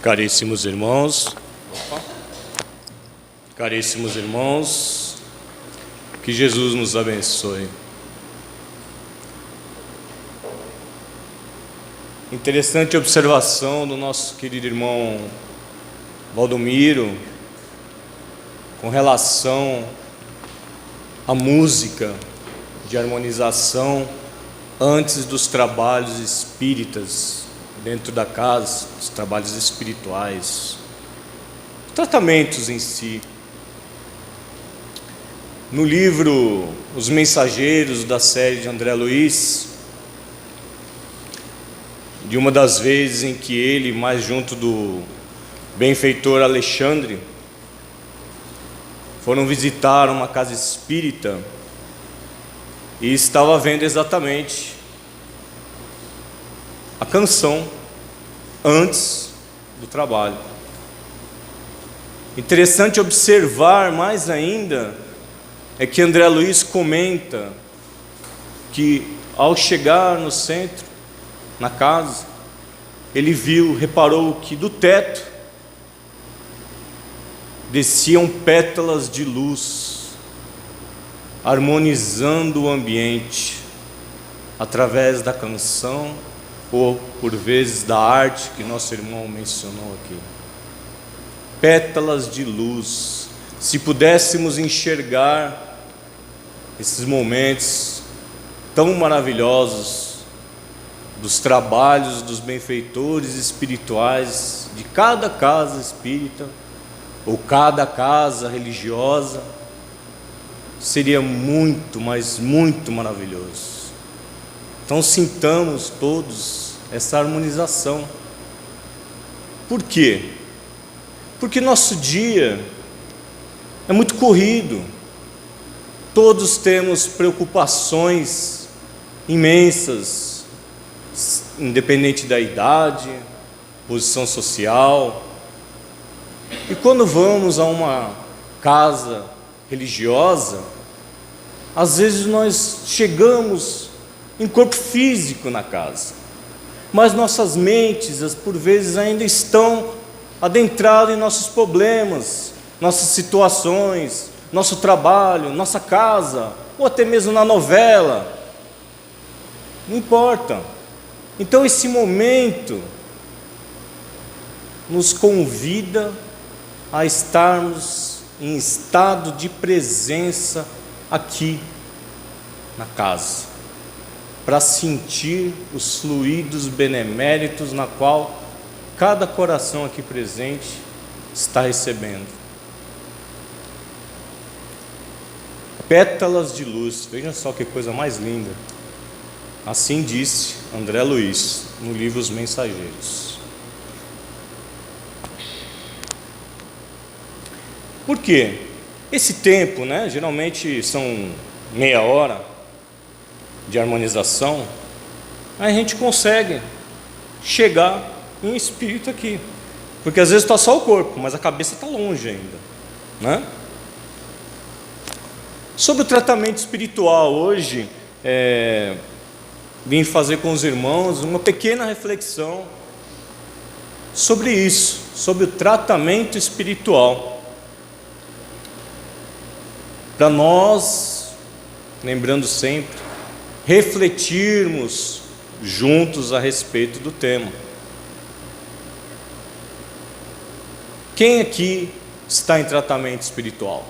Caríssimos irmãos, que Jesus nos abençoe. Interessante observação do nosso querido irmão Valdomiro com relação à música de harmonização antes dos trabalhos espíritas dentro da casa, os trabalhos espirituais, tratamentos em si. No livro Os Mensageiros, da série de André Luiz, de uma das vezes em que ele, mais junto do benfeitor Alexandre, foram visitar uma casa espírita e estava vendo exatamente a canção antes do trabalho. Interessante observar mais ainda é que André Luiz comenta que ao chegar no centro, na casa, ele reparou que do teto desciam pétalas de luz, harmonizando o ambiente através da canção ou por vezes da arte que nosso irmão mencionou aqui. Pétalas de luz. Se pudéssemos enxergar esses momentos tão maravilhosos dos trabalhos dos benfeitores espirituais de cada casa espírita ou cada casa religiosa, seria muito, mas muito maravilhoso. Então sintamos todos essa harmonização. Por quê? Porque nosso dia é muito corrido. Todos temos preocupações imensas, independente da idade, posição social. E quando vamos a uma casa religiosa, às vezes nós chegamos em corpo físico na casa, mas nossas mentes, por vezes, ainda estão adentradas em nossos problemas, nossas situações, nosso trabalho, nossa casa, ou até mesmo na novela. Não importa. Então esse momento nos convida a estarmos em estado de presença aqui na casa, para sentir os fluidos beneméritos na qual cada coração aqui presente está recebendo. Pétalas de luz, vejam só que coisa mais linda. Assim disse André Luiz no livro Os Mensageiros. Por quê? Esse tempo, geralmente são meia hora de harmonização, a gente consegue chegar em espírito aqui, porque às vezes está só o corpo, mas a cabeça está longe ainda, Sobre o tratamento espiritual, hoje vim fazer com os irmãos uma pequena reflexão sobre isso, sobre o tratamento espiritual, para nós, lembrando sempre, refletirmos juntos a respeito do tema. Quem aqui está em tratamento espiritual?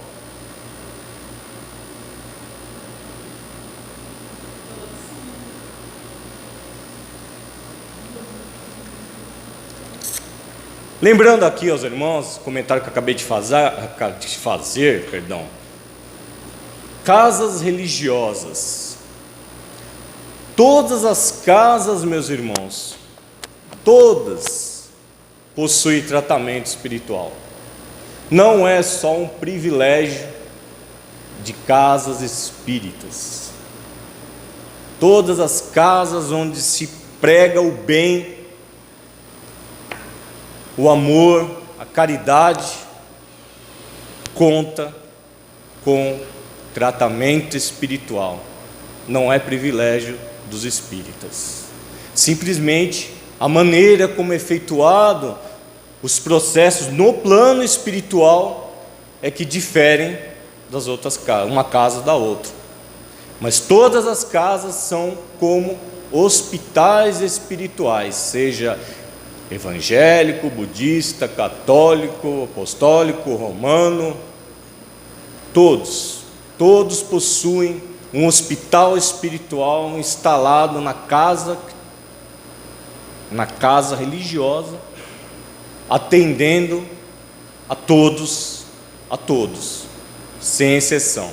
Lembrando aqui aos irmãos, comentário que eu acabei de fazer, casas religiosas. Todas as casas, meus irmãos, todas possuem tratamento espiritual. Não é só um privilégio de casas espíritas. Todas as casas onde se prega o bem, o amor, a caridade, conta com tratamento espiritual. Não é privilégio dos espíritas. Simplesmente a maneira como é efetuado Os processos no plano espiritual é que diferem das outras casas, uma casa da outra. Mas todas as casas são como hospitais espirituais, seja evangélico, budista, católico, apostólico, romano, todos possuem um hospital espiritual instalado na casa religiosa, atendendo a todos, sem exceção.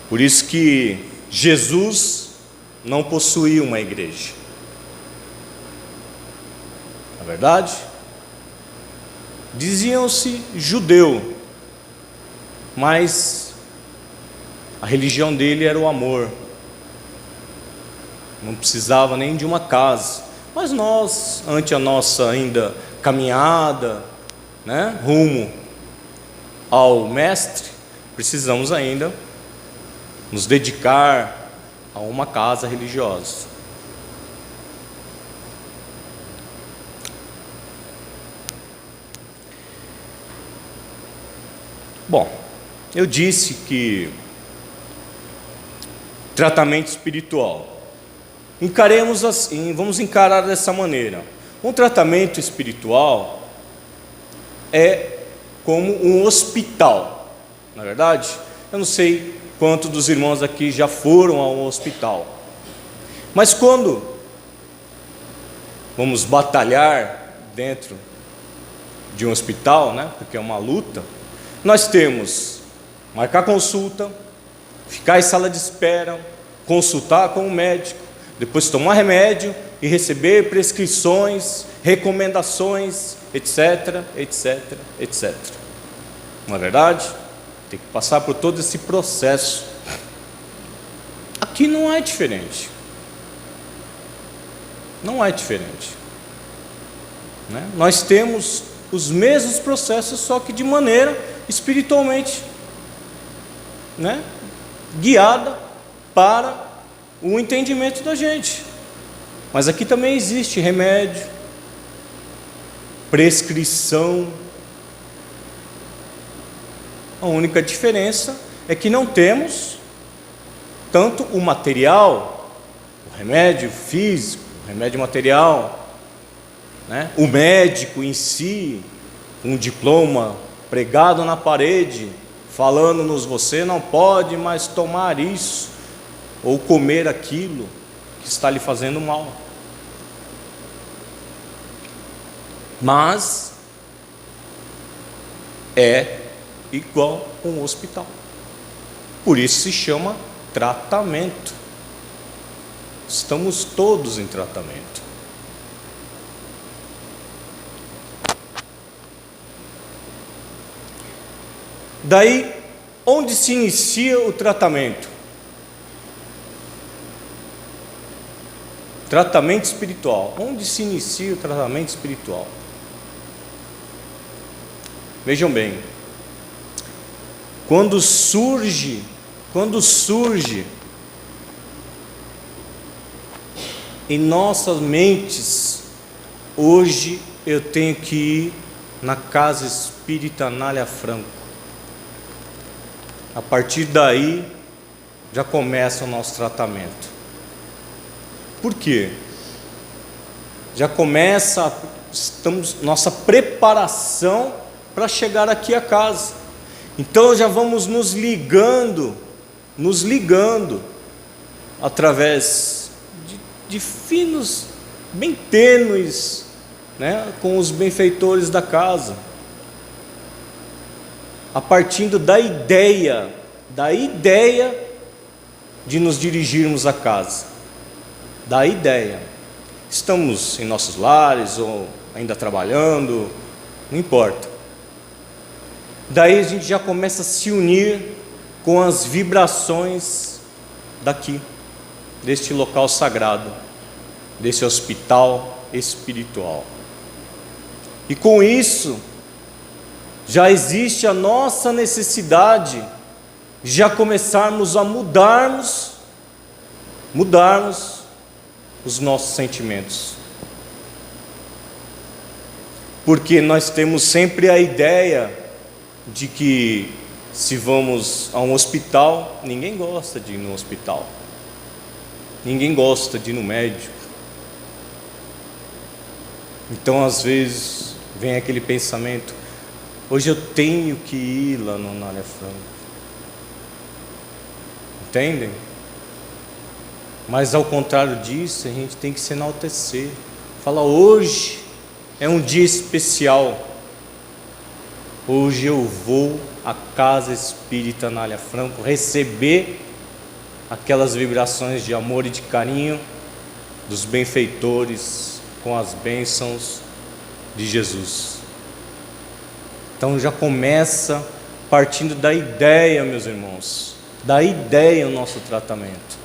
Por isso que Jesus não possuía uma igreja. Na verdade, diziam-se judeu, mas a religião dele era o amor. Não precisava nem de uma casa. Mas nós, ante a nossa ainda caminhada, rumo ao Mestre, precisamos ainda nos dedicar a uma casa religiosa. Bom, eu disse que tratamento espiritual. Encaremos assim, vamos encarar dessa maneira. Um tratamento espiritual é como um hospital, na verdade. Eu não sei quantos dos irmãos aqui já foram a um hospital, mas quando vamos batalhar dentro de um hospital, porque é uma luta, nós temos marcar consulta, ficar em sala de espera, consultar com o médico, depois tomar remédio e receber prescrições, recomendações, etc, etc, etc. Não é verdade? Tem que passar por todo esse processo. Aqui não é diferente. Não é diferente. Nós temos os mesmos processos, só que de maneira espiritualmente, guiada para o entendimento da gente. Mas aqui também existe remédio, prescrição. A única diferença é que não temos tanto o material, o remédio físico, o remédio material, o médico em si, um diploma pregado na parede, falando-nos: você não pode mais tomar isso ou comer aquilo que está lhe fazendo mal. Mas é igual um hospital. Por isso se chama tratamento. Estamos todos em tratamento. Daí, onde se inicia o tratamento? Tratamento espiritual. Onde se inicia o tratamento espiritual? Vejam bem, quando surge em nossas mentes, hoje eu tenho que ir na casa espírita Anália Franco. A partir daí já começa o nosso tratamento. Por quê? Já começa nossa preparação para chegar aqui a casa. Então já vamos nos ligando através de finos, bem tênues, com os benfeitores da casa, a partir da ideia de nos dirigirmos à casa, da ideia. Estamos em nossos lares ou ainda trabalhando, não importa. Daí a gente já começa a se unir com as vibrações daqui, deste local sagrado, desse hospital espiritual. E com isso, já existe a nossa necessidade de já começarmos a mudarmos os nossos sentimentos, porque nós temos sempre a ideia de que se vamos a um hospital, ninguém gosta de ir no hospital, ninguém gosta de ir no médico. Então às vezes vem aquele pensamento: hoje eu tenho que ir lá no Anália Franco. Entendem? Mas ao contrário disso, a gente tem que se enaltecer. Fala: hoje é um dia especial. Hoje eu vou à Casa Espírita Anália Franco receber aquelas vibrações de amor e de carinho dos benfeitores com as bênçãos de Jesus. Então já começa partindo da ideia, meus irmãos, da ideia o nosso tratamento.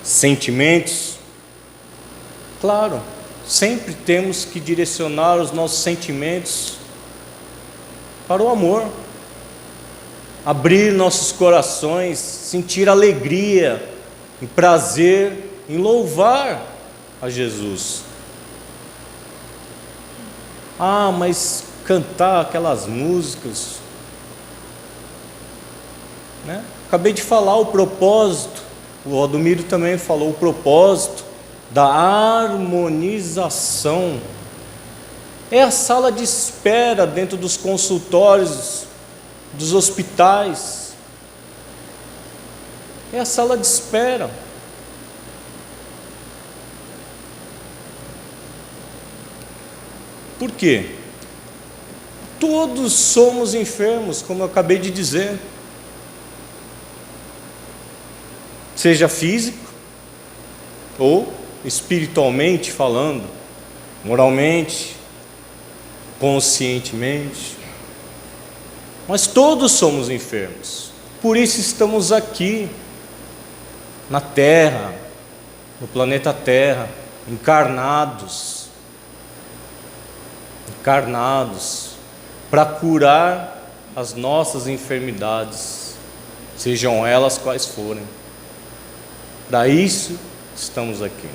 Sentimentos, claro, sempre temos que direcionar os nossos sentimentos para o amor, abrir nossos corações, sentir alegria e prazer em louvar a Jesus. Ah, mas cantar aquelas músicas, né? Acabei de falar o propósito, o Aldomiro também falou o propósito da harmonização. É a sala de espera dentro dos consultórios, dos hospitais. É a sala de espera. Por quê? Todos somos enfermos, como eu acabei de dizer. Seja físico ou espiritualmente falando, moralmente, conscientemente. Mas todos somos enfermos. Por isso estamos aqui na Terra, no planeta Terra, encarnados para curar as nossas enfermidades, sejam elas quais forem. Para isso estamos aqui.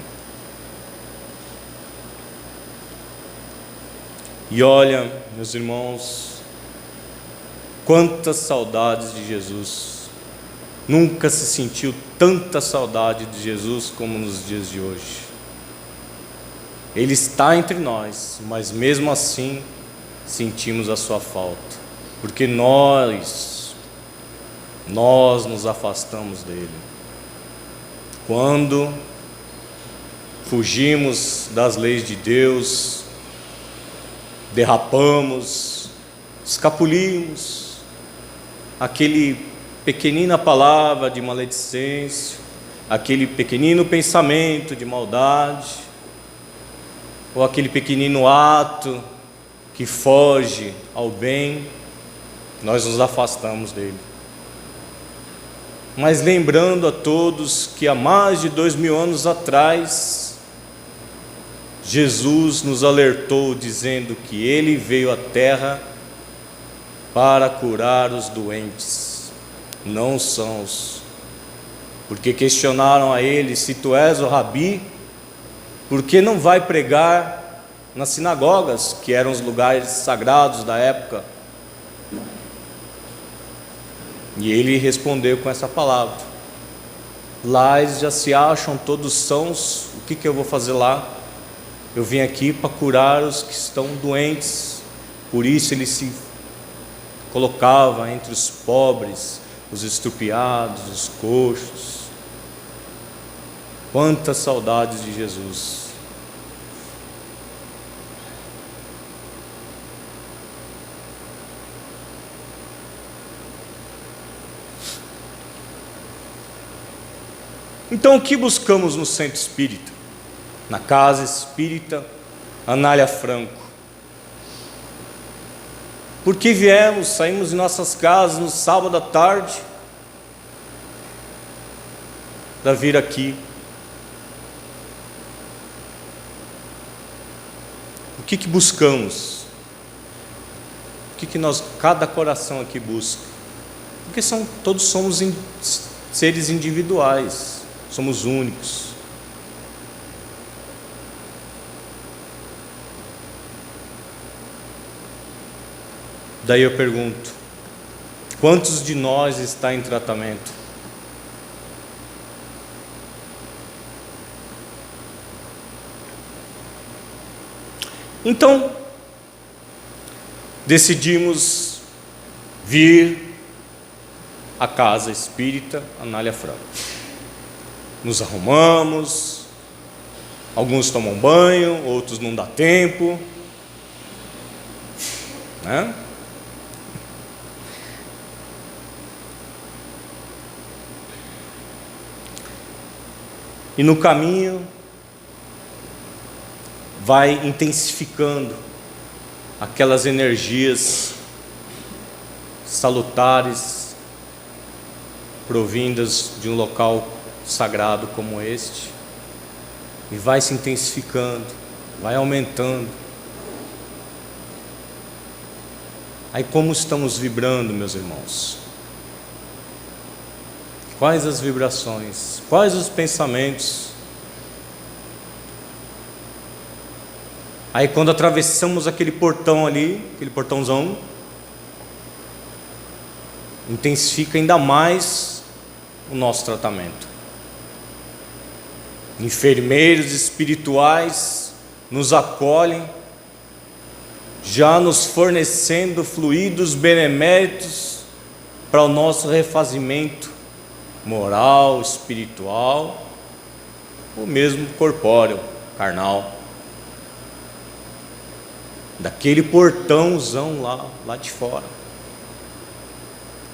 E olha, meus irmãos, quantas saudades de Jesus. Nunca se sentiu tanta saudade de Jesus como nos dias de hoje. Ele está entre nós, mas mesmo assim sentimos a sua falta, porque nós nos afastamos dele. Quando fugimos das leis de Deus, derrapamos, escapulimos, aquele pequenina palavra de maledicência, aquele pequenino pensamento de maldade, ou aquele pequenino ato que foge ao bem, nós nos afastamos dele. Mas lembrando a todos que há mais de 2000 anos atrás, Jesus nos alertou dizendo que Ele veio à terra para curar os doentes, não os sãos. Porque questionaram a Ele: se Tu és o Rabi, por que não vai pregar nas sinagogas, que eram os lugares sagrados da época? E Ele respondeu com essa palavra: lá eles já se acham todos sãos, o que eu vou fazer lá? Eu vim aqui para curar os que estão doentes. Por isso Ele se colocava entre os pobres, os estrupiados, os coxos. Quantas saudades de Jesus. Então, o que buscamos no Centro Espírita, na Casa Espírita Anália Franco? Por que viemos, saímos de nossas casas no sábado à tarde para vir aqui? O que buscamos? O que cada coração aqui busca? Porque todos somos seres individuais, somos únicos. Daí eu pergunto: quantos de nós está em tratamento? Então, decidimos vir à casa espírita Anália Franco. Nos arrumamos, alguns tomam banho, outros não dá tempo, né? E no caminho vai intensificando aquelas energias salutares provindas de um local sagrado como este, e vai se intensificando, vai aumentando. Aí como estamos vibrando, meus irmãos? Quais as vibrações? Quais os pensamentos? Aí quando atravessamos aquele portão ali, aquele portãozão, intensifica ainda mais o nosso tratamento. Enfermeiros espirituais nos acolhem, já nos fornecendo fluidos beneméritos para o nosso refazimento moral, espiritual, ou mesmo corpóreo, carnal. Daquele portãozão lá de fora.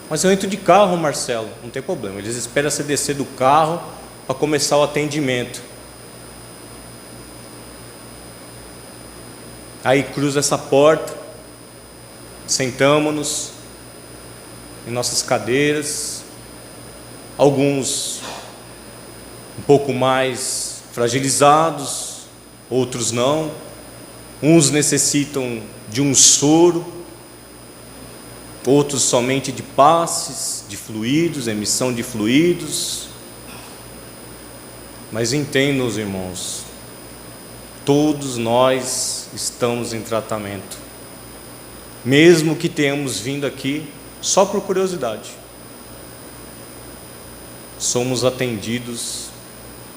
Mas eu entro de carro, Marcelo, não tem problema. Eles esperam você descer do carro para começar o atendimento. Aí cruza essa porta, sentamos-nos em nossas cadeiras, alguns um pouco mais fragilizados, outros não. Uns necessitam de um soro, outros somente de passes, de fluidos, emissão de fluidos. Mas entendam, os irmãos, todos nós estamos em tratamento, mesmo que tenhamos vindo aqui só por curiosidade. Somos atendidos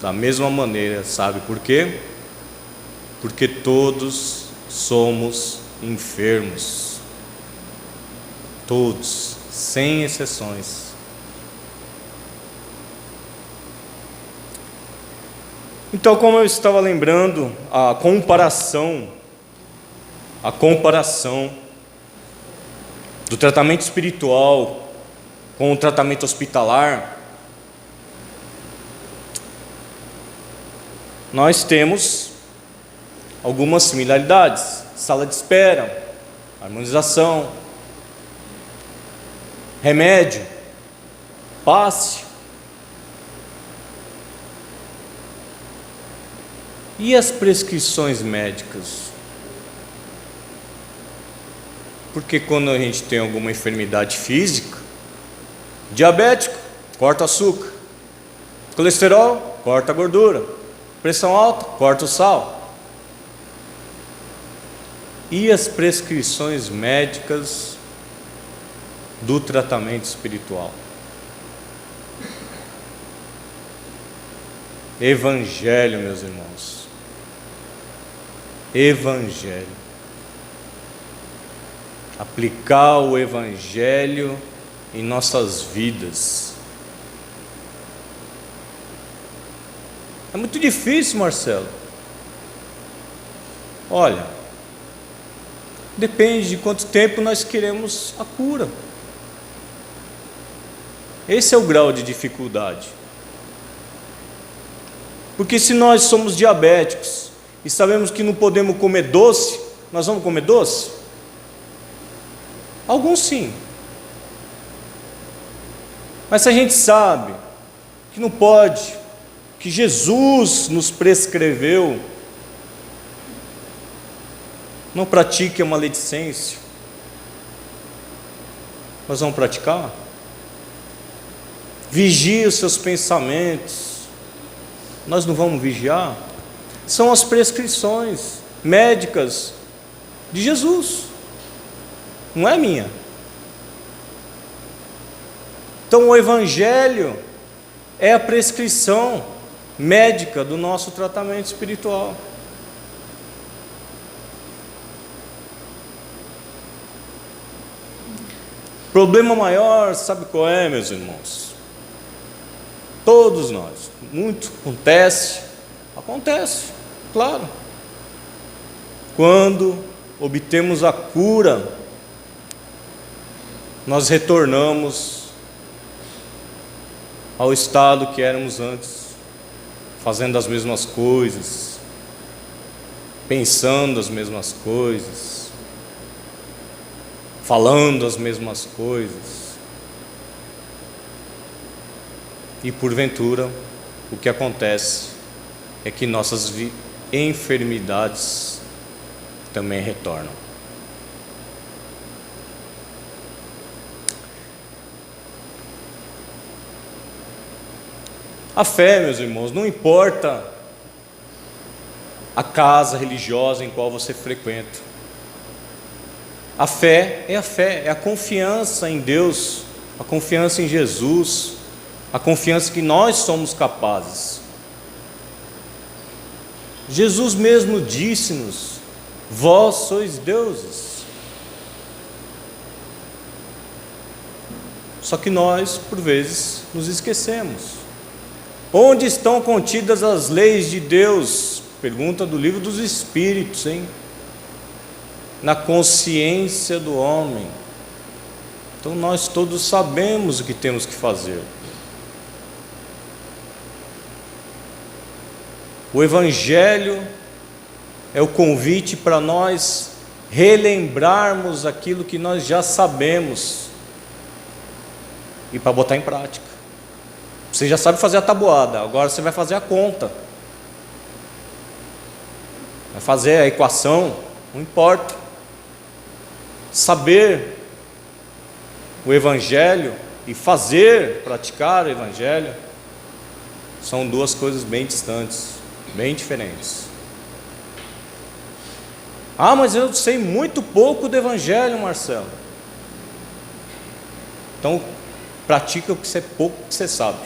da mesma maneira, sabe por quê? Porque todos somos enfermos, todos, sem exceções. Então, como eu estava lembrando, a comparação do tratamento espiritual com o tratamento hospitalar, nós temos algumas similaridades: sala de espera, harmonização, remédio, passe. E as prescrições médicas? Porque quando a gente tem alguma enfermidade física, diabético, corta açúcar, colesterol, corta a gordura, pressão alta, corta o sal. E as prescrições médicas do tratamento espiritual? Evangelho, meus irmãos. Evangelho. Aplicar o Evangelho em nossas vidas. É muito difícil, Marcelo. Olha, depende de quanto tempo nós queremos a cura. Esse é o grau de dificuldade. Porque se nós somos diabéticos e sabemos que não podemos comer doce, nós vamos comer doce? Alguns sim. Mas se a gente sabe que não pode, que Jesus nos prescreveu, não pratique a maledicência, nós vamos praticar? Vigie os seus pensamentos, nós não vamos vigiar? São as prescrições médicas de Jesus. não é minha. Então o Evangelho é a prescrição médica do nosso tratamento espiritual. O problema maior, sabe qual é, meus irmãos? Todos nós, muito acontece, claro. Quando obtemos a cura, nós retornamos ao estado que éramos antes, fazendo as mesmas coisas, pensando as mesmas coisas, falando as mesmas coisas. E porventura, o que acontece é que nossas enfermidades também retornam. A fé, meus irmãos, não importa a casa religiosa em qual você frequenta. A fé, é a confiança em Deus, a confiança em Jesus, a confiança que nós somos capazes. Jesus mesmo disse-nos: vós sois deuses. Só que nós, por vezes, nos esquecemos. Onde estão contidas as leis de Deus? Pergunta do livro dos Espíritos, hein? Na consciência do homem. Então nós todos sabemos o que temos que fazer. O Evangelho é o convite para nós relembrarmos aquilo que nós já sabemos e para botar em prática. Você já sabe fazer a tabuada, agora você vai fazer a conta, vai fazer a equação, não importa. Saber o Evangelho e praticar o Evangelho, são duas coisas bem distantes, bem diferentes. Ah, mas eu sei muito pouco do Evangelho, Marcelo. Então, pratica o que pouco que você sabe.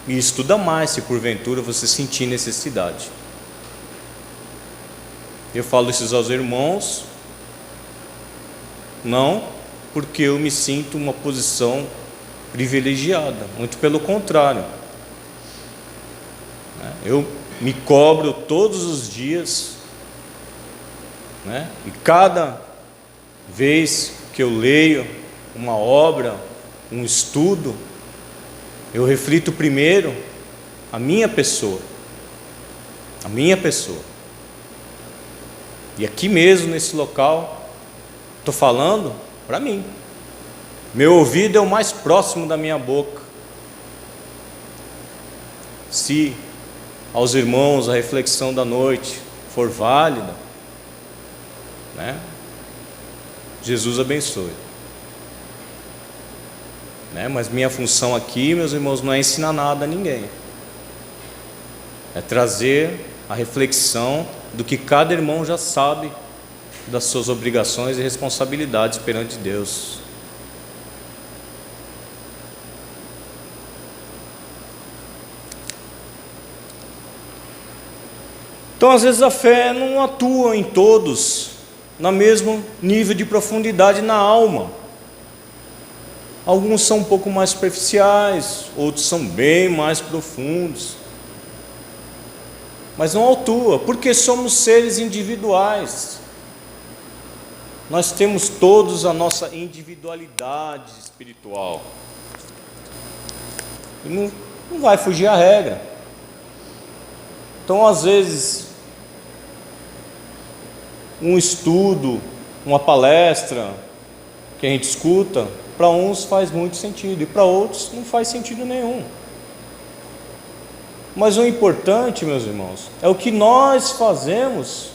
E estuda mais, se porventura você sentir necessidade. Eu falo isso aos irmãos, não porque eu me sinto uma posição privilegiada, muito pelo contrário. Eu me cobro todos os dias, e cada vez que eu leio uma obra, um estudo, eu reflito primeiro a minha pessoa. E aqui mesmo, nesse local, estou falando para mim. Meu ouvido é o mais próximo da minha boca. Se aos irmãos a reflexão da noite for válida, Jesus abençoe. Mas minha função aqui, meus irmãos, não é ensinar nada a ninguém. É trazer a reflexão do que cada irmão já sabe das suas obrigações e responsabilidades perante Deus. Então, às vezes a fé não atua em todos no mesmo nível de profundidade na alma. Alguns são um pouco mais superficiais, outros são bem mais profundos. Mas não atua, porque somos seres individuais. Nós temos todos a nossa individualidade espiritual. E não vai fugir à regra. Então, às vezes, um estudo, uma palestra que a gente escuta, para uns faz muito sentido e para outros não faz sentido nenhum. Mas o importante, meus irmãos, é o que nós fazemos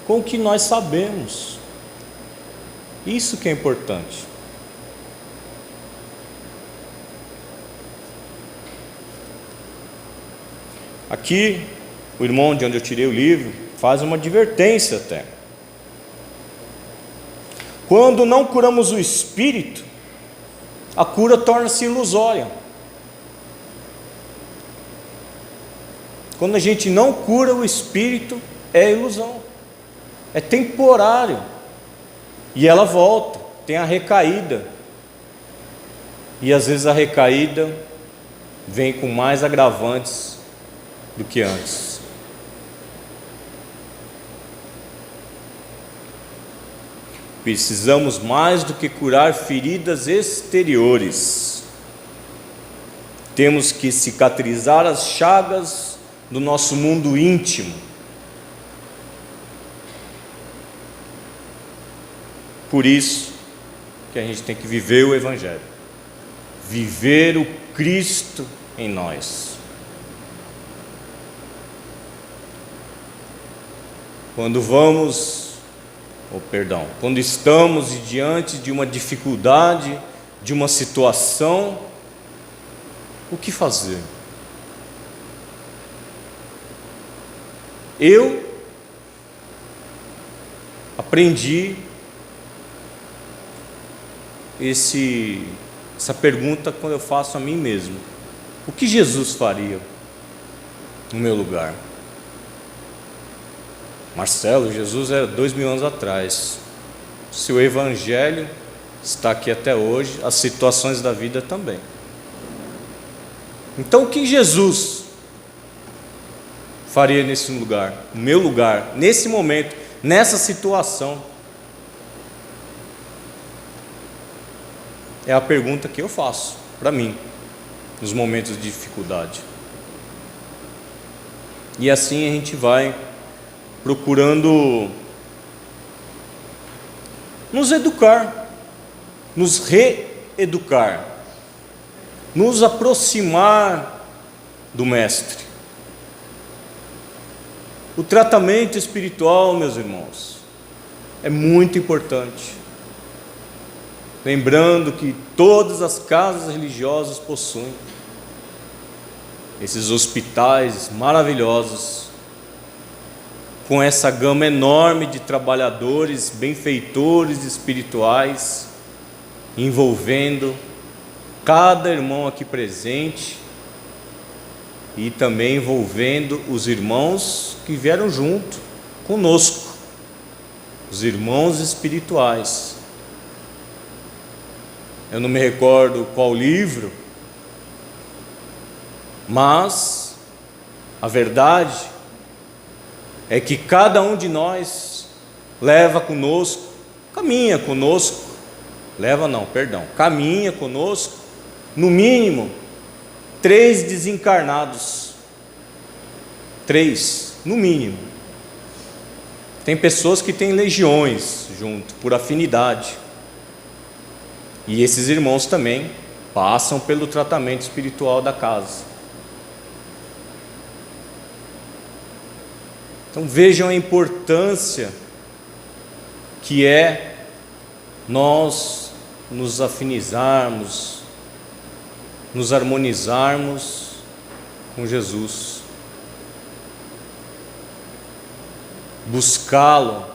com o que nós sabemos. Isso que é importante. Aqui, o irmão de onde eu tirei o livro faz uma advertência até. Quando não curamos o espírito, a cura torna-se ilusória. Quando a gente não cura o espírito, é ilusão, é temporário, e ela volta, tem a recaída, e às vezes a recaída vem com mais agravantes do que antes. Precisamos mais do que curar feridas exteriores, temos que cicatrizar as chagas do nosso mundo íntimo. Por isso que a gente tem que viver o Evangelho, viver o Cristo em nós. Quando estamos diante de uma dificuldade, de uma situação, o que fazer? Eu aprendi essa pergunta quando eu faço a mim mesmo: o que Jesus faria no meu lugar? Marcelo, Jesus era 2000 anos atrás. Se o Evangelho está aqui até hoje, as situações da vida também. Então o que Jesus faria nesse lugar, no meu lugar, nesse momento, nessa situação? É a pergunta que eu faço para mim, nos momentos de dificuldade. E assim a gente vai procurando nos educar, nos reeducar, nos aproximar do Mestre. O tratamento espiritual, meus irmãos, é muito importante. Lembrando que todas as casas religiosas possuem esses hospitais maravilhosos, com essa gama enorme de trabalhadores, benfeitores espirituais, envolvendo cada irmão aqui presente e também envolvendo os irmãos que vieram junto conosco, os irmãos espirituais. Eu não me recordo qual livro, mas a verdade é que cada um de nós leva conosco, caminha conosco, caminha conosco, no mínimo, 3 desencarnados. 3, no mínimo. Tem pessoas que têm legiões junto, por afinidade. E esses irmãos também passam pelo tratamento espiritual da casa. Então vejam a importância que é nós nos afinizarmos, nos harmonizarmos com Jesus, buscá-lo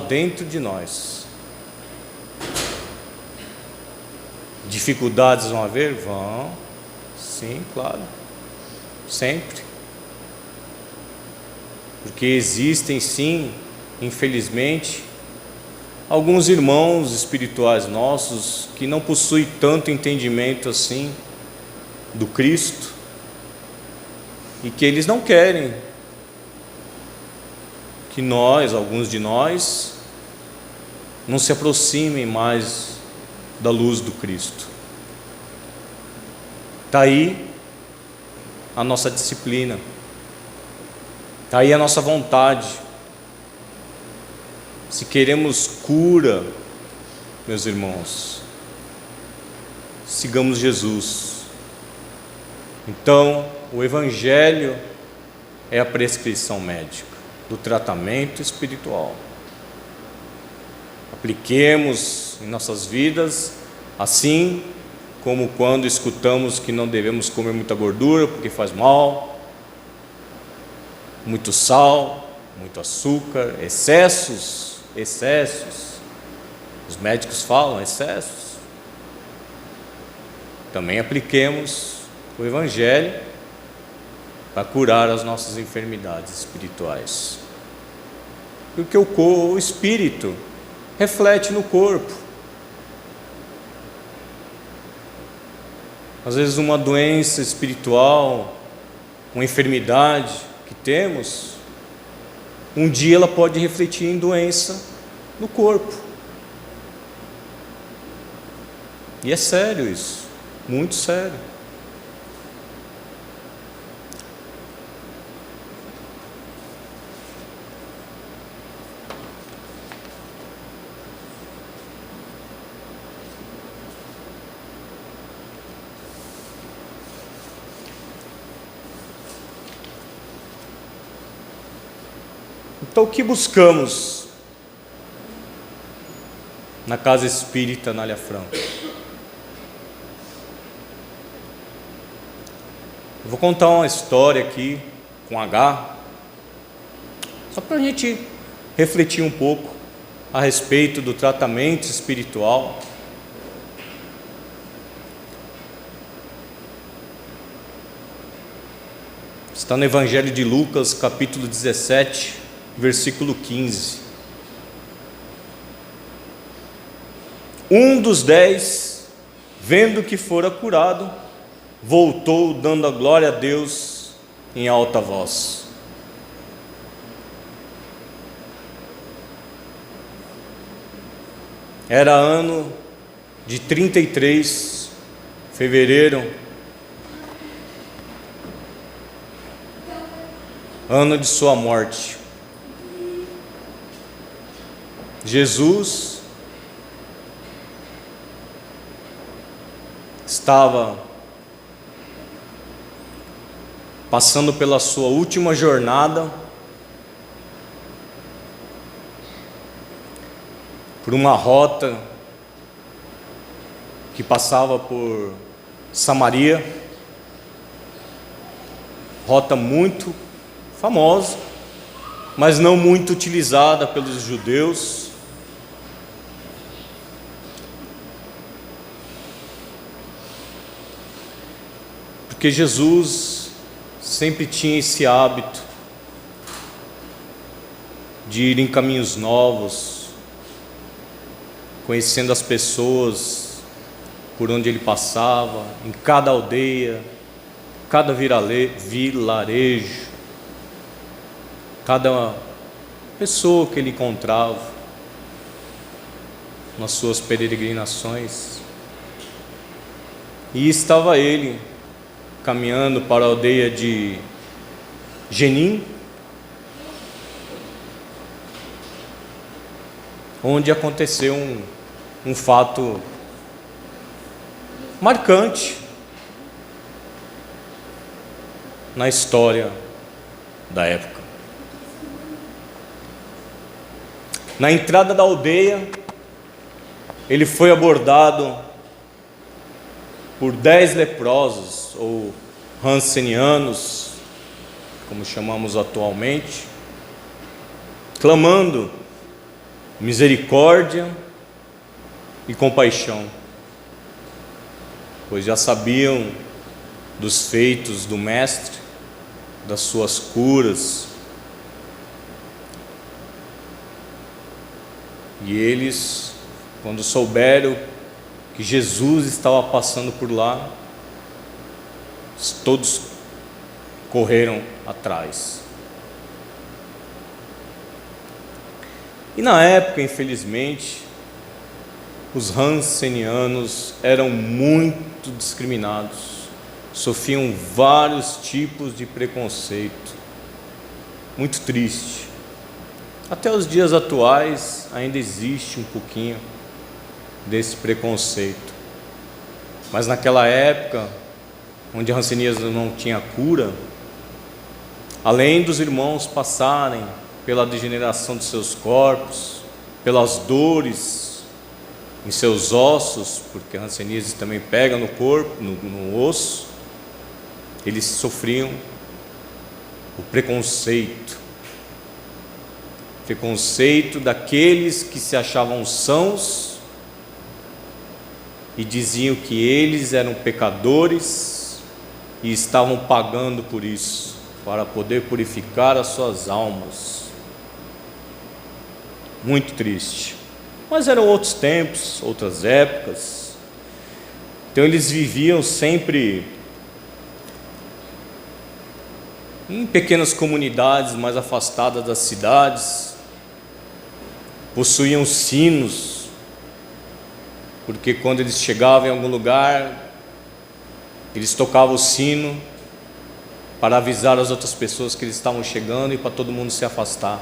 dentro de nós. Dificuldades vão haver? Vão, sim, claro, sempre. Porque existem sim, infelizmente, alguns irmãos espirituais nossos que não possuem tanto entendimento assim do Cristo e que eles não querem que alguns de nós, não se aproximem mais da luz do Cristo. Está aí a nossa disciplina. Está aí a nossa vontade. Se queremos cura, meus irmãos, sigamos Jesus. Então, o Evangelho é a prescrição médica do tratamento espiritual. Apliquemos em nossas vidas, assim como quando escutamos que não devemos comer muita gordura porque faz mal, muito sal, muito açúcar, excessos Os médicos falam excessos. Também apliquemos o Evangelho para curar as nossas enfermidades espirituais. Porque o espírito reflete no corpo. Às vezes uma doença espiritual, uma enfermidade que temos, um dia ela pode refletir em doença no corpo. E é sério isso, muito sério. Então, o que buscamos na Casa Espírita Anália Franco? Eu vou contar uma história aqui com H, só para a gente refletir um pouco a respeito do tratamento espiritual. Está no Evangelho de Lucas, capítulo 17, versículo 15. Um dos 10, vendo que fora curado, voltou dando a glória a Deus em alta voz. Era ano de 33, fevereiro, ano de sua morte. Jesus estava passando pela sua última jornada, por uma rota que passava por Samaria, rota muito famosa, mas não muito utilizada pelos judeus. Porque Jesus sempre tinha esse hábito de ir em caminhos novos, conhecendo as pessoas por onde ele passava, em cada aldeia, cada vilarejo, cada pessoa que ele encontrava nas suas peregrinações. E estava ele caminhando para a aldeia de Genim, onde aconteceu um fato marcante na história da época. Na entrada da aldeia, ele foi abordado por 10 leprosos, ou rancenianos, como chamamos atualmente, clamando misericórdia e compaixão, pois já sabiam dos feitos do Mestre, das suas curas, e eles, quando souberam que Jesus estava passando por lá, todos correram atrás. E na época, infelizmente, os rancenianos eram muito discriminados, sofriam vários tipos de preconceito, muito triste. Até os dias atuais ainda existe um pouquinho desse preconceito, mas naquela época, onde a hanseníase não tinha cura, além dos irmãos passarem pela degeneração de seus corpos, pelas dores em seus ossos, porque a hanseníase também pega no corpo, no osso, eles sofriam o preconceito daqueles que se achavam sãos e diziam que eles eram pecadores e estavam pagando por isso, para poder purificar as suas almas. Muito triste. Mas eram outros tempos, outras épocas. Então eles viviam sempre em pequenas comunidades mais afastadas das cidades. Possuíam sinos, porque quando eles chegavam em algum lugar, eles tocavam o sino para avisar as outras pessoas que eles estavam chegando e para todo mundo se afastar.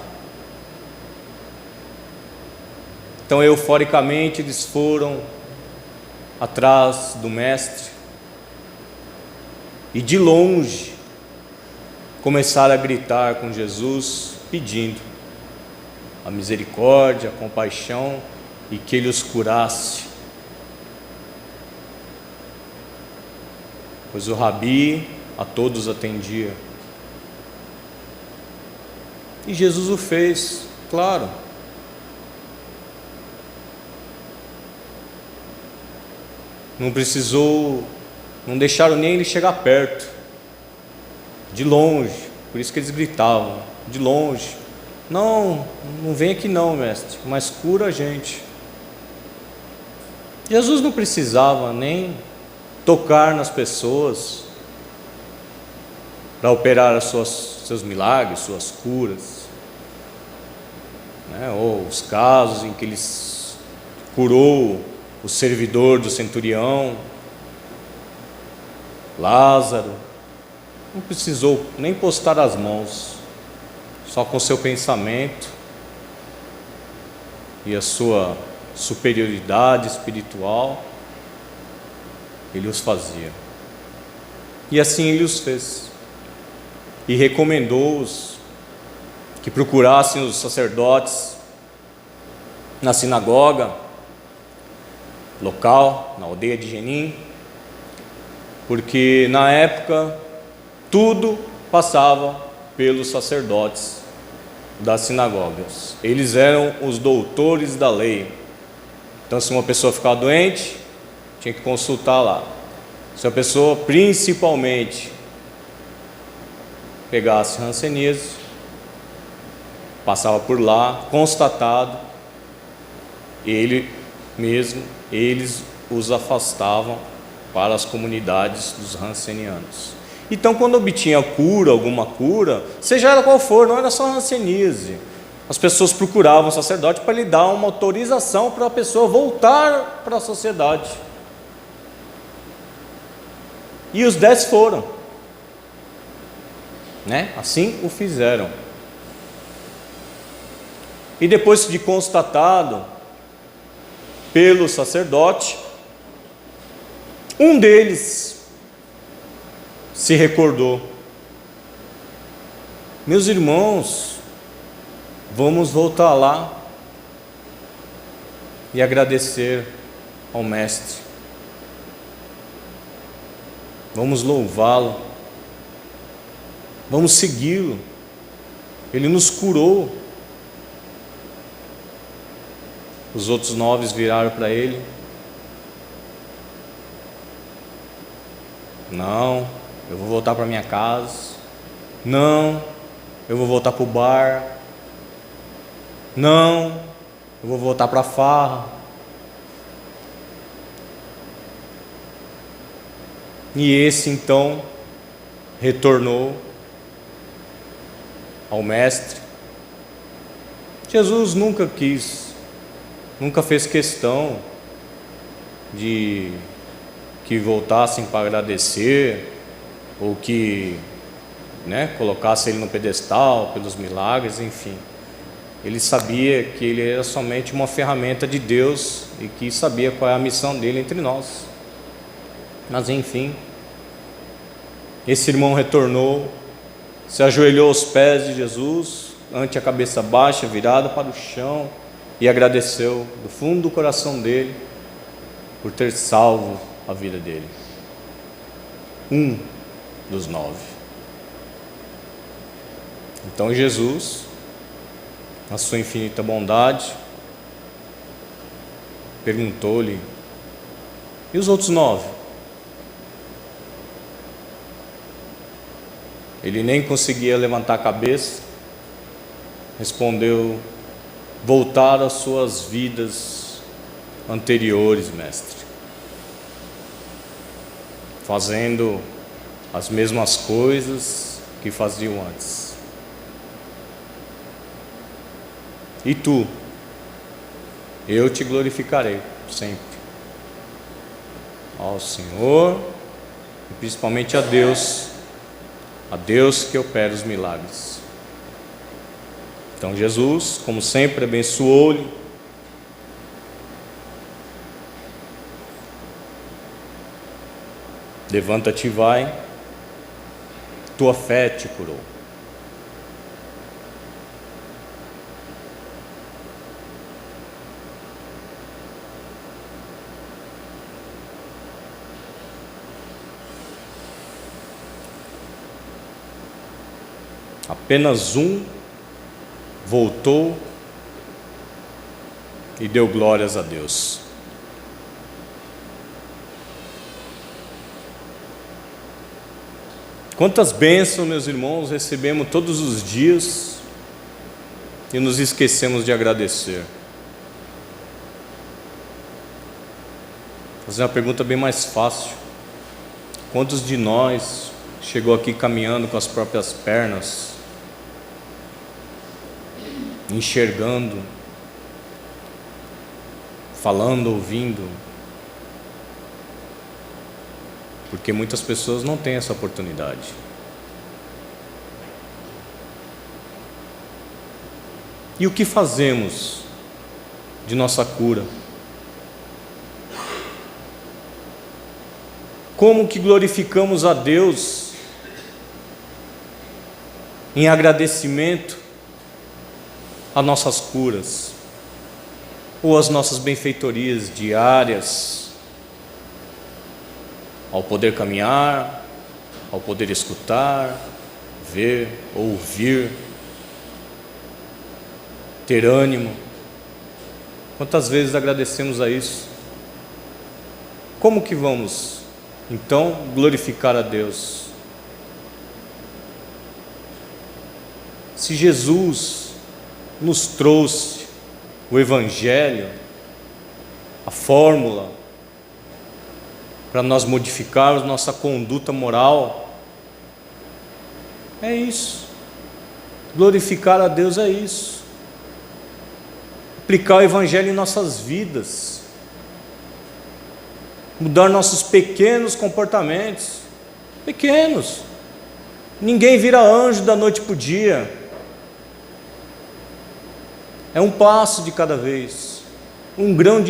Então, euforicamente, eles foram atrás do mestre e de longe começaram a gritar com Jesus, pedindo a misericórdia, a compaixão e que ele os curasse. Pois o Rabi a todos atendia. E Jesus o fez, claro. Não precisou, não deixaram nem ele chegar perto, de longe, por isso que eles gritavam, de longe: não vem aqui não, mestre, mas cura a gente. Jesus não precisava nem tocar nas pessoas para operar seus milagres, suas curas, ou os casos em que ele curou o servidor do centurião, Lázaro. Não precisou nem postar as mãos, só com seu pensamento e a sua superioridade espiritual, ele os fazia. E assim ele os fez. E recomendou-os que procurassem os sacerdotes na sinagoga local, na aldeia de Jenim, porque na época tudo passava pelos sacerdotes das sinagogas. Eles eram os doutores da lei. Então, se uma pessoa ficava doente, tinha que consultar lá. Se a pessoa, principalmente, pegasse hanseníase, passava por lá, constatado, eles os afastavam para as comunidades dos hansenianos. Então, quando obtinha cura, alguma cura, seja ela qual for, não era só hanseníase, as pessoas procuravam o sacerdote para lhe dar uma autorização para a pessoa voltar para a sociedade. E os 10 foram, assim o fizeram. E depois de constatado pelo sacerdote, um deles se recordou: meus irmãos, vamos voltar lá e agradecer ao mestre, vamos louvá-lo, vamos segui-lo, ele nos curou. Os outros 9 viraram para ele: não, eu vou voltar para minha casa. Não, eu vou voltar para o bar. Não, eu vou voltar para a farra. E esse então retornou ao mestre. Jesus nunca fez questão de que voltassem para agradecer, ou que colocasse ele no pedestal pelos milagres, enfim. Ele sabia que ele era somente uma ferramenta de Deus e que sabia qual é a missão dele entre nós. Mas enfim, esse irmão retornou, se ajoelhou aos pés de Jesus, ante a cabeça baixa, virada para o chão, e agradeceu do fundo do coração dele por ter salvo a vida dele. Um dos 9. Então Jesus, na sua infinita bondade, perguntou-lhe: E os outros 9? Ele nem conseguia levantar a cabeça. Respondeu: voltar às suas vidas anteriores, mestre, fazendo as mesmas coisas que faziam antes. E tu? Eu te glorificarei sempre. Ao Senhor e principalmente a Deus que opera os milagres. Então Jesus, como sempre, abençoou-lhe. Levanta-te e vai, tua fé te curou. Apenas um voltou e deu glórias a Deus. Quantas bênçãos, meus irmãos, recebemos todos os dias e nos esquecemos de agradecer. Vou fazer uma pergunta bem mais fácil. Quantos de nós chegou aqui caminhando com as próprias pernas, enxergando, falando, ouvindo? Porque muitas pessoas não têm essa oportunidade. E o que fazemos de nossa cura? Como que glorificamos a Deus em agradecimento às nossas curas, ou às nossas benfeitorias diárias, ao poder caminhar, ao poder escutar, ver, ouvir, ter ânimo? Quantas vezes agradecemos a isso? Como que vamos, então, glorificar a Deus? Se Jesus nos trouxe o Evangelho, a fórmula para nós modificarmos nossa conduta moral, é isso. Glorificar a Deus é isso. Aplicar o Evangelho em nossas vidas, mudar nossos pequenos comportamentos. Pequenos. Ninguém vira anjo da noite para o dia. É um passo de cada vez, um grão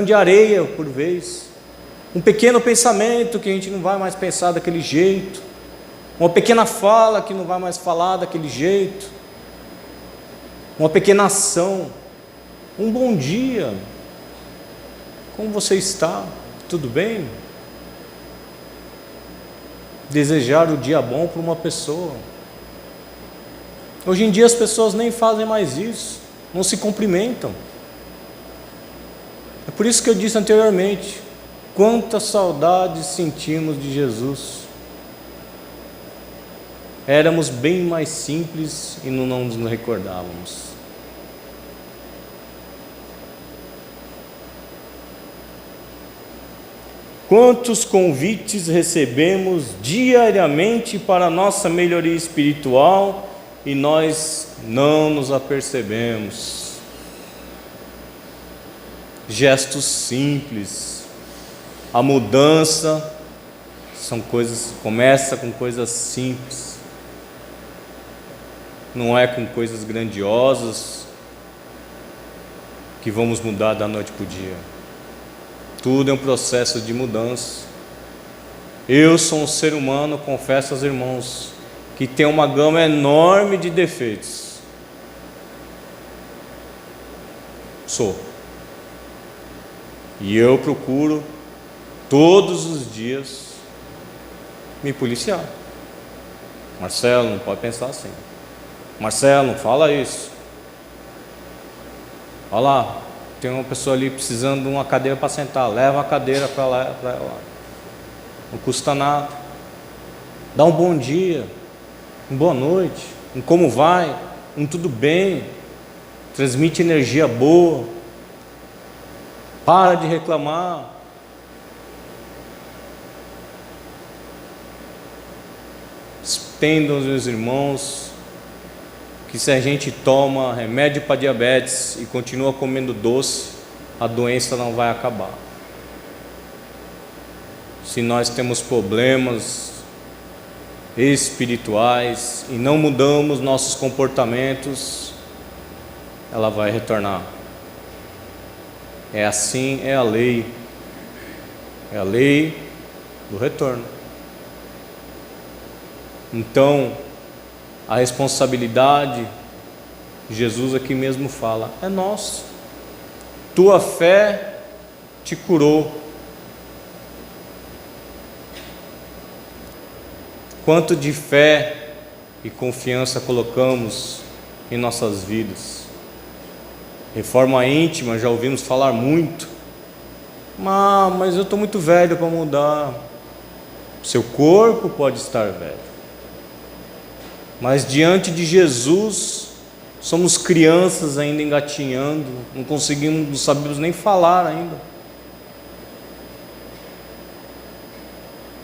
de areia por vez, um pequeno pensamento que a gente não vai mais pensar daquele jeito, uma pequena fala que não vai mais falar daquele jeito, uma pequena ação, um bom dia, como você está? Tudo bem? Desejar o dia bom para uma pessoa. Hoje em dia as pessoas nem fazem mais isso, não se cumprimentam. É por isso que eu disse anteriormente, quantas saudades sentimos de Jesus. Éramos bem mais simples e não nos recordávamos. Quantos convites recebemos diariamente para a nossa melhoria espiritual e nós não nos apercebemos? Gestos simples. A mudança começa com coisas simples. Não é com coisas grandiosas que vamos mudar da noite para o dia. Tudo é um processo de mudança. Eu sou um ser humano, confesso aos irmãos, que tem uma gama enorme de defeitos. Sou. E eu procuro todos os dias me policiar. Marcelo, não pode pensar assim. Marcelo, não fala isso. Olha lá, tem uma pessoa ali precisando de uma cadeira para sentar, leva a cadeira para lá, não custa nada. Dá um bom dia, uma boa noite, um como vai, um tudo bem, transmite energia boa, para de reclamar. Entendam, meus irmãos, que se a gente toma remédio para diabetes e continua comendo doce, a doença não vai acabar. Se nós temos problemas espirituais e não mudamos nossos comportamentos, ela vai retornar. É assim, é a lei do retorno. Então, a responsabilidade, Jesus aqui mesmo fala, é nossa. Tua fé te curou. Quanto de fé e confiança colocamos em nossas vidas? Reforma íntima, já ouvimos falar muito. Mas eu estou muito velho para mudar. Seu corpo pode estar velho, mas diante de Jesus somos crianças ainda engatinhando, não sabemos nem falar ainda.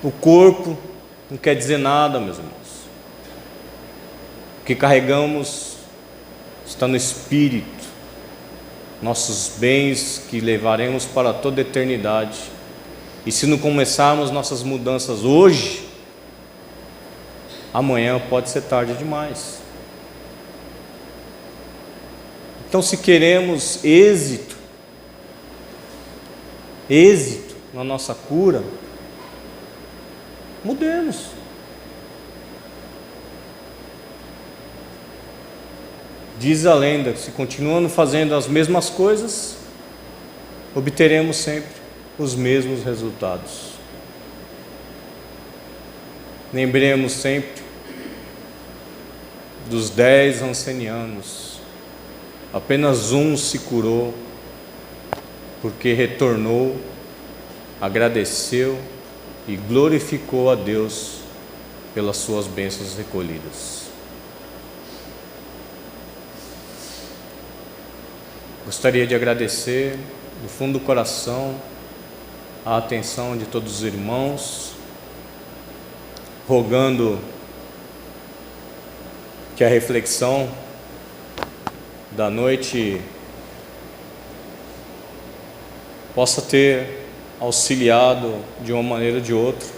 O corpo não quer dizer nada, meus irmãos. O que carregamos está no Espírito, nossos bens que levaremos para toda a eternidade. E se não começarmos nossas mudanças hoje, amanhã pode ser tarde demais. Então, se queremos êxito na nossa cura, mudemos. Diz a lenda que se continuando fazendo as mesmas coisas, obteremos sempre os mesmos resultados. Lembremos sempre dos 10 ancianos. Apenas um se curou, porque retornou, agradeceu e glorificou a Deus pelas suas bênçãos recolhidas. Gostaria de agradecer do fundo do coração a atenção de todos os irmãos, rogando que a reflexão da noite possa ter auxiliado de uma maneira ou de outra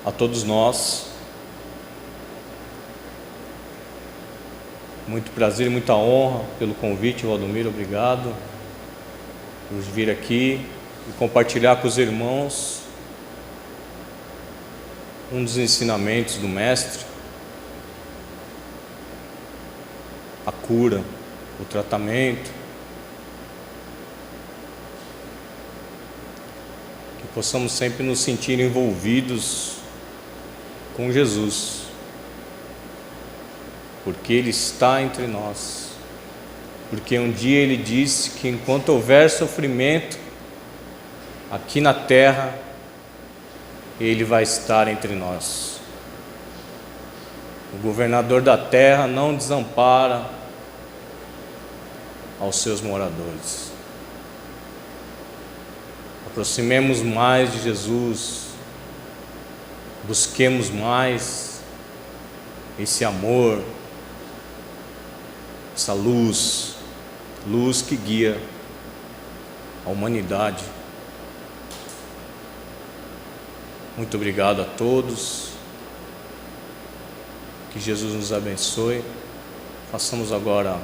a todos nós. Muito prazer e muita honra pelo convite, Valdomiro, obrigado por vir aqui e compartilhar com os irmãos um dos ensinamentos do Mestre, a cura, o tratamento, que possamos sempre nos sentir envolvidos com Jesus, porque Ele está entre nós, porque um dia Ele disse que enquanto houver sofrimento aqui na terra, Ele vai estar entre nós. O governador da terra não desampara aos seus moradores. Aproximemos mais de Jesus, busquemos mais esse amor, essa luz que guia a humanidade. Muito obrigado a todos, que Jesus nos abençoe. Façamos agora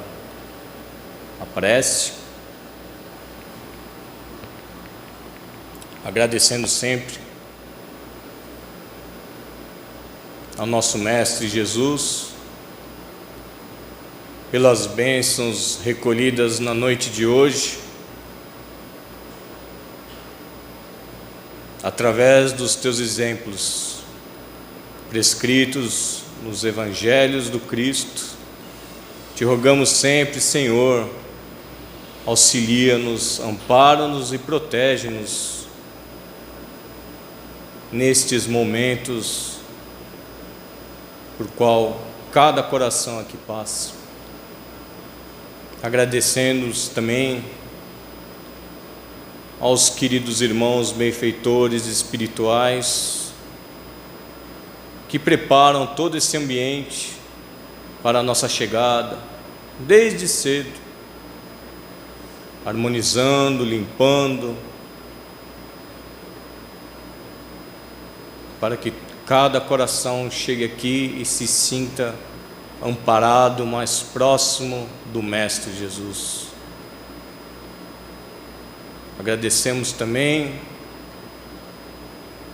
a prece, agradecendo sempre ao nosso Mestre Jesus pelas bênçãos recolhidas na noite de hoje, através dos teus exemplos prescritos nos Evangelhos do Cristo. Te rogamos sempre, Senhor, auxilia-nos, ampara-nos e protege-nos nestes momentos por qual cada coração aqui passa. Agradecendo-os também aos queridos irmãos benfeitores espirituais que preparam todo esse ambiente para a nossa chegada, desde cedo, harmonizando, limpando, para que cada coração chegue aqui e se sinta amparado, mais próximo do Mestre Jesus. Agradecemos também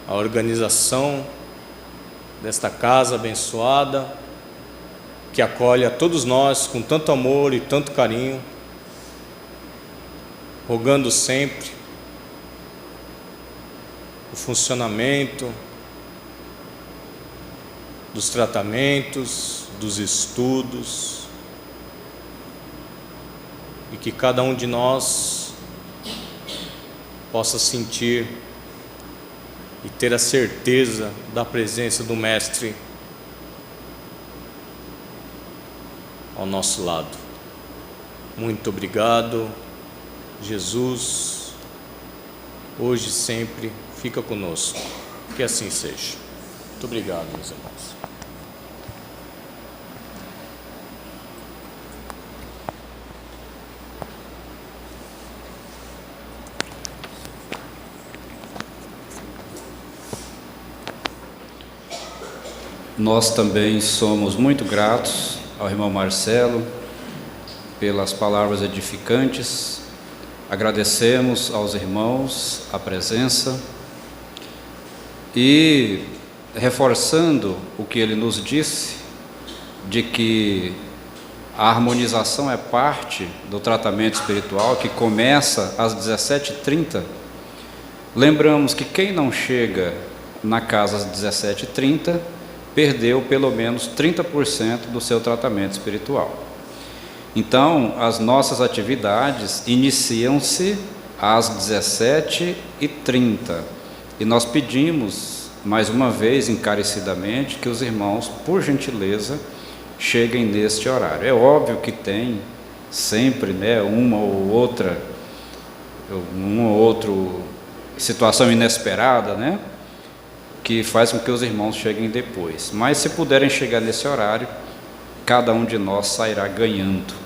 a organização desta casa abençoada, que acolhe a todos nós com tanto amor e tanto carinho, rogando sempre o funcionamento dos tratamentos, dos estudos, e que cada um de nós possa sentir e ter a certeza da presença do Mestre ao nosso lado. Muito obrigado, Jesus, hoje e sempre, fica conosco, que assim seja. Muito obrigado, meus irmãos. Nós também somos muito gratos ao irmão Marcelo pelas palavras edificantes. Agradecemos aos irmãos a presença e, reforçando o que ele nos disse, de que a harmonização é parte do tratamento espiritual que começa às 17h30, lembramos que quem não chega na casa às 17h30 perdeu pelo menos 30% do seu tratamento espiritual. Então, as nossas atividades iniciam-se às 17h30 e nós pedimos, mais uma vez, encarecidamente, que os irmãos, por gentileza, cheguem neste horário. É óbvio que tem sempre, uma ou outra situação inesperada, que faz com que os irmãos cheguem depois. Mas se puderem chegar nesse horário, cada um de nós sairá ganhando.